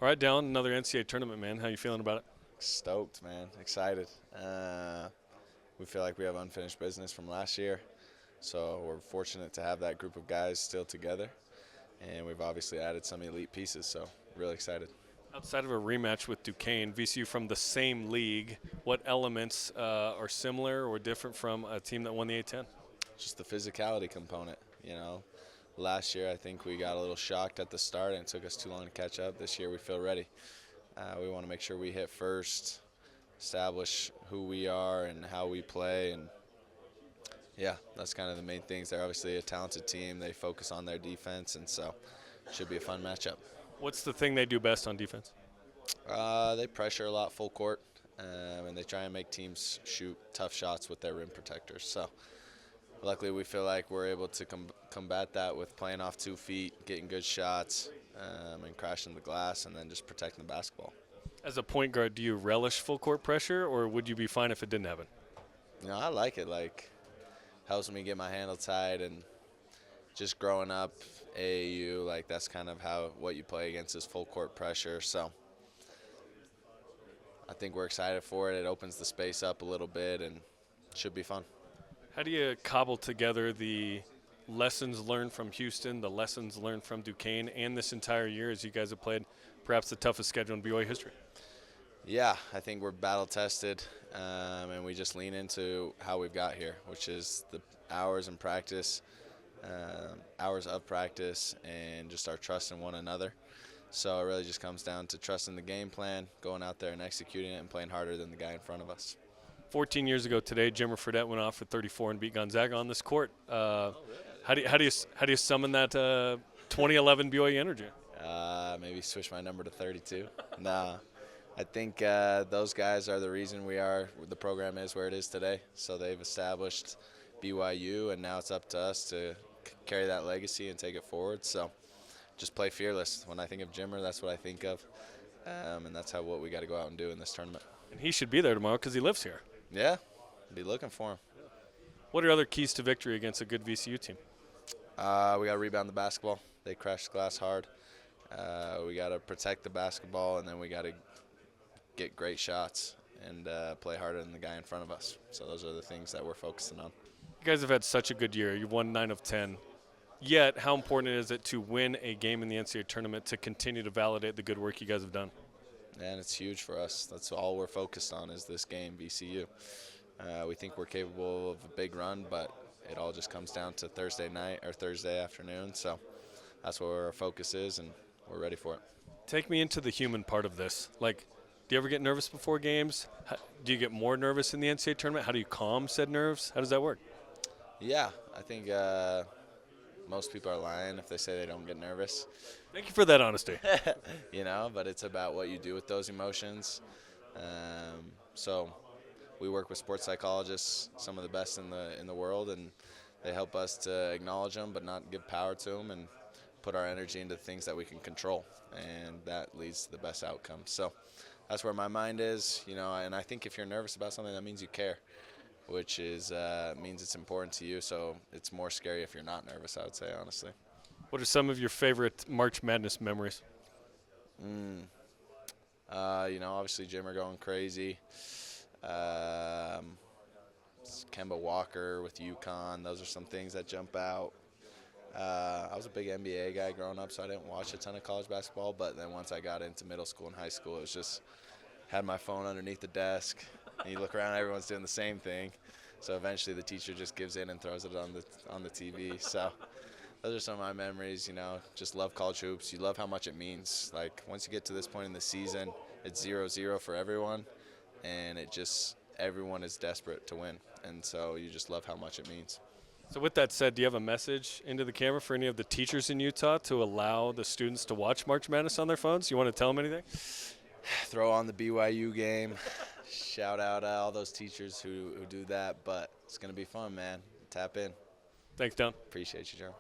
All right, Dallin, another NCAA tournament, man. How you feeling about it? Stoked, man. Excited. We feel like we have unfinished business from last year, so we're fortunate to have that group of guys still together, and we've obviously added some elite pieces, so really excited. Outside of a rematch with Duquesne, VCU from the same league, what elements are similar or different from a team that won the A10? Just the physicality component, you know. Last year, I think we got a little shocked at the start, and it took us too long to catch up. This year, we feel ready. We want to make sure we hit first, establish who we are and how we play, and yeah, that's kind of the main things. They're obviously a talented team. They focus on their defense, and so it should be a fun matchup. What's the thing they do best on defense? They pressure a lot full court, and they try and make teams shoot tough shots with their rim protectors. So luckily we feel like we're able to combat that with playing off 2 feet, getting good shots, and crashing the glass, and then just protecting the basketball. As a point guard, do you relish full court pressure, or would you be fine if it didn't happen? You know, I like it. Like, helps me get my handle tied, and just growing up AAU, like that's kind of what you play against is full court pressure. So I think we're excited for it. It opens the space up a little bit, and it should be fun. How do you cobble together the lessons learned from Houston, the lessons learned from Duquesne, and this entire year as you guys have played perhaps the toughest schedule in BYU history? Yeah, I think we're battle tested, and we just lean into how we've got here, which is the hours in practice, hours of practice, and just our trust in one another. So it really just comes down to trusting the game plan, going out there and executing it, and playing harder than the guy in front of us. 14 years ago today, Jimmer Fredette went off for 34 and beat Gonzaga on this court. How do you summon that 2011 BYU energy? Maybe switch my number to 32. Nah, I think those guys are the reason the program is where it is today. So they've established BYU, and now it's up to us to carry that legacy and take it forward. So just play fearless. When I think of Jimmer, that's what I think of, and that's what we got to go out and do in this tournament. And he should be there tomorrow because he lives here. Yeah, be looking for him. What are other keys to victory against a good VCU team? We got to rebound the basketball. They crash the glass hard. We got to protect the basketball, and then we got to get great shots and play harder than the guy in front of us. So those are the things that we're focusing on. You guys have had such a good year. You've won 9 of 10. Yet, how important is it to win a game in the NCAA tournament to continue to validate the good work you guys have done? And it's huge for us. That's all we're focused on is this game, VCU. We think we're capable of a big run, but it all just comes down to Thursday night or Thursday afternoon. So that's where our focus is, and we're ready for it. Take me into the human part of this. Like, do you ever get nervous before games? Do you get more nervous in the NCAA tournament? How do you calm said nerves? How does that work? Yeah, I think most people are lying if they say they don't get nervous. Thank you for that honesty. You know, but it's about what you do with those emotions. So we work with sports psychologists, some of the best in the world, and they help us to acknowledge them but not give power to them, and put our energy into things that we can control, and that leads to the best outcome. So that's where my mind is, you know, and I think if you're nervous about something, that means you care, which is means it's important to you. So it's more scary if you're not nervous, I would say, honestly. What are some of your favorite March Madness memories? You know, obviously Jimmer going crazy. Kemba Walker with UConn. Those are some things that jump out. I was a big NBA guy growing up, so I didn't watch a ton of college basketball. But then once I got into middle school and high school, it was just had my phone underneath the desk. And you look around, everyone's doing the same thing. So eventually the teacher just gives in and throws it on the TV. So those are some of my memories, you know. Just love college hoops. You love how much it means. Like, once you get to this point in the season, it's 0-0 for everyone, and everyone is desperate to win. And so you just love how much it means. So with that said, do you have a message into the camera for any of the teachers in Utah to allow the students to watch March Madness on their phones? You want to tell them anything? Throw on the BYU game. Shout out all those teachers who do that. But it's going to be fun, man. Tap in. Thanks, Don. Appreciate you, Jeremy.